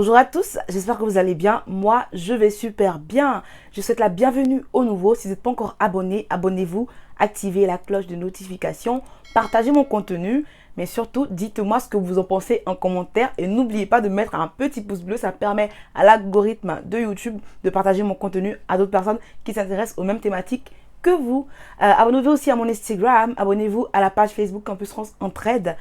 Bonjour à tous, j'espère que vous allez bien. Moi, je vais super bien. Je souhaite la bienvenue aux nouveaux. Si vous n'êtes pas encore abonné, abonnez-vous, activez la cloche de notification, partagez mon contenu, mais surtout, dites-moi ce que vous en pensez en commentaire et n'oubliez pas de mettre un petit pouce bleu. Ça permet à l'algorithme de YouTube de partager mon contenu à d'autres personnes qui s'intéressent aux mêmes thématiques que vous. Abonnez-vous aussi à mon Instagram, abonnez-vous à la page Facebook Campus France Entraide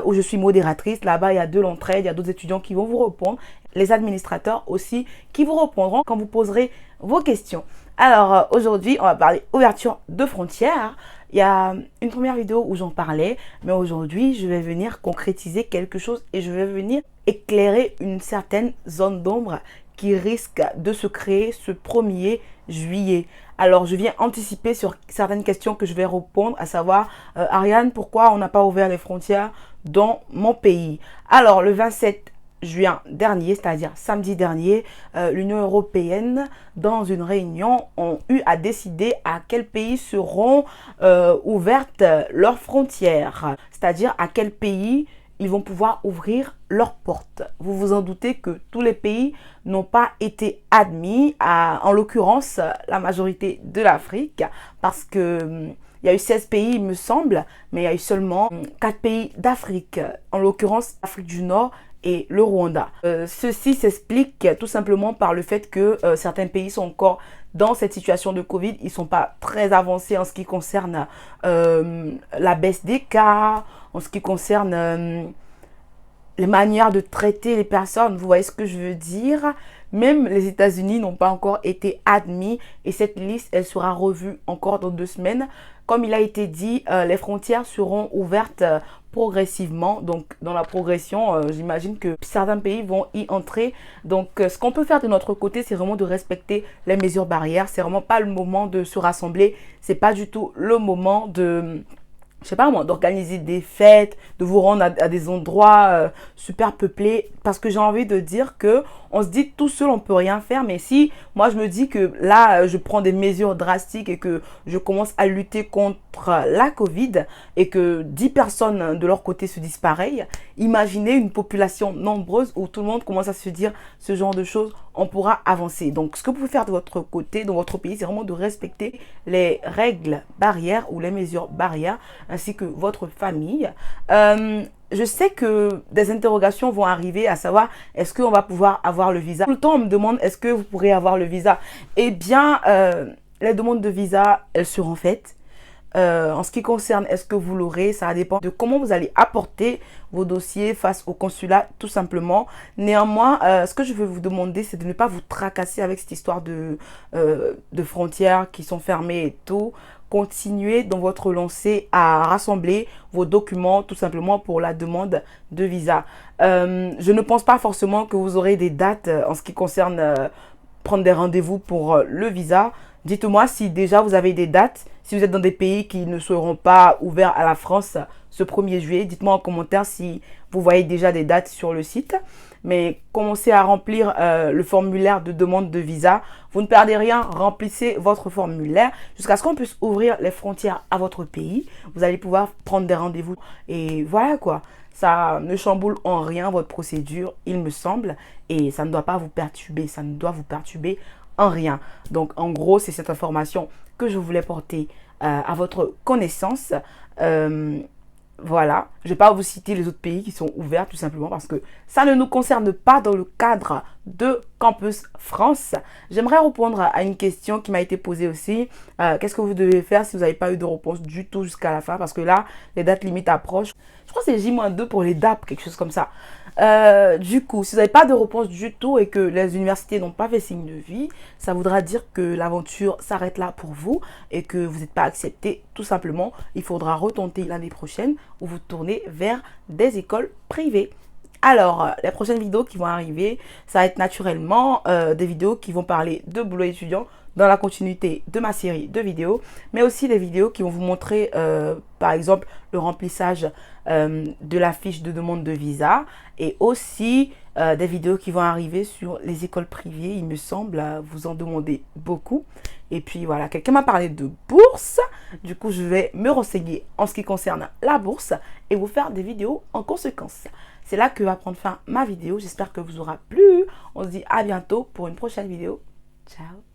où je suis modératrice. Là-bas, il y a de l'entraide, il y a d'autres étudiants qui vont vous répondre, les administrateurs aussi qui vous répondront quand vous poserez vos questions. Alors aujourd'hui, on va parler ouverture de frontières. Il y a une première vidéo où j'en parlais, mais aujourd'hui, je vais venir concrétiser quelque chose et je vais venir éclairer une certaine zone d'ombre qui risque de se créer ce 1er juillet. Alors, je viens anticiper sur certaines questions que je vais répondre, à savoir, Ariane, pourquoi on n'a pas ouvert les frontières dans mon pays? Alors, le 27 juin dernier, c'est-à-dire samedi dernier, l'Union européenne, dans une réunion, ont eu à décider à quels pays seront ouvertes leurs frontières, c'est-à-dire à quels pays ils vont pouvoir ouvrir leurs portes. Vous vous en doutez que tous les pays n'ont pas été admis, en l'occurrence la majorité de l'Afrique, parce que il y a eu 16 pays, il me semble, mais il y a eu seulement 4 pays d'Afrique, en l'occurrence l'Afrique du Nord et le Rwanda. Ceci s'explique tout simplement par le fait que certains pays sont encore dans cette situation de Covid. Ils ne sont pas très avancés en ce qui concerne la baisse des cas, en ce qui concerne les manières de traiter les personnes. Vous voyez ce que je veux dire? Même les États-Unis n'ont pas encore été admis et cette liste, elle sera revue encore dans 2 semaines. Comme il a été dit, les frontières seront ouvertes progressivement. Donc, dans la progression, j'imagine que certains pays vont y entrer. Donc, ce qu'on peut faire de notre côté, c'est vraiment de respecter les mesures barrières. C'est vraiment pas le moment de se rassembler. C'est pas du tout le moment de... je sais pas moi, d'organiser des fêtes, de vous rendre à des endroits super peuplés, parce que j'ai envie de dire que on se dit tout seul on peut rien faire, mais si moi je me dis que là je prends des mesures drastiques et que je commence à lutter contre la Covid et que 10 personnes de leur côté se disent pareil, imaginez une population nombreuse où tout le monde commence à se dire ce genre de choses, on pourra avancer. Donc ce que vous pouvez faire de votre côté, dans votre pays, c'est vraiment de respecter les règles barrières ou les mesures barrières ainsi que votre famille. Je sais que des interrogations vont arriver, à savoir, est-ce qu'on va pouvoir avoir le visa? Tout le temps, on me demande, est-ce que vous pourrez avoir le visa? Eh bien, les demandes de visa, elles seront faites. En ce qui concerne, est-ce que vous l'aurez? Ça dépend de comment vous allez apporter vos dossiers face au consulat, tout simplement. Néanmoins, ce que je veux vous demander, c'est de ne pas vous tracasser avec cette histoire de frontières qui sont fermées et tout. Continuez dans votre lancée à rassembler vos documents tout simplement pour la demande de visa. Je ne pense pas forcément que vous aurez des dates en ce qui concerne prendre des rendez-vous pour le visa. Dites-moi si déjà vous avez des dates, si vous êtes dans des pays qui ne seront pas ouverts à la France ce 1er juillet. Dites-moi en commentaire si vous voyez déjà des dates sur le site. Mais commencez à remplir le formulaire de demande de visa. Vous ne perdez rien, remplissez votre formulaire jusqu'à ce qu'on puisse ouvrir les frontières à votre pays. Vous allez pouvoir prendre des rendez-vous. Et voilà quoi. Ça ne chamboule en rien votre procédure, il me semble. Et ça ne doit pas vous perturber. Ça ne doit vous perturber en rien. Donc en gros, c'est cette information que je voulais porter à votre connaissance. Voilà, je ne vais pas vous citer les autres pays qui sont ouverts tout simplement parce que ça ne nous concerne pas dans le cadre de Campus France. J'aimerais répondre à une question qui m'a été posée aussi. Qu'est-ce que vous devez faire si vous n'avez pas eu de réponse du tout jusqu'à la fin? Parce que là, les dates limites approchent. Je crois que c'est J-2 pour les DAP, quelque chose comme ça. Du coup, si vous n'avez pas de réponse du tout et que les universités n'ont pas fait signe de vie, ça voudra dire que l'aventure s'arrête là pour vous et que vous n'êtes pas accepté. Tout simplement, il faudra retenter l'année prochaine ou vous tourner vers des écoles privées. Alors, les prochaines vidéos qui vont arriver, ça va être naturellement des vidéos qui vont parler de boulot étudiant dans la continuité de ma série de vidéos, mais aussi des vidéos qui vont vous montrer, par exemple, le remplissage de la fiche de demande de visa et aussi des vidéos qui vont arriver sur les écoles privées, il me semble, vous en demandez beaucoup. Et puis voilà, quelqu'un m'a parlé de bourse. Du coup, je vais me renseigner en ce qui concerne la bourse et vous faire des vidéos en conséquence. C'est là que va prendre fin ma vidéo. J'espère que vous aura plu. On se dit à bientôt pour une prochaine vidéo. Ciao.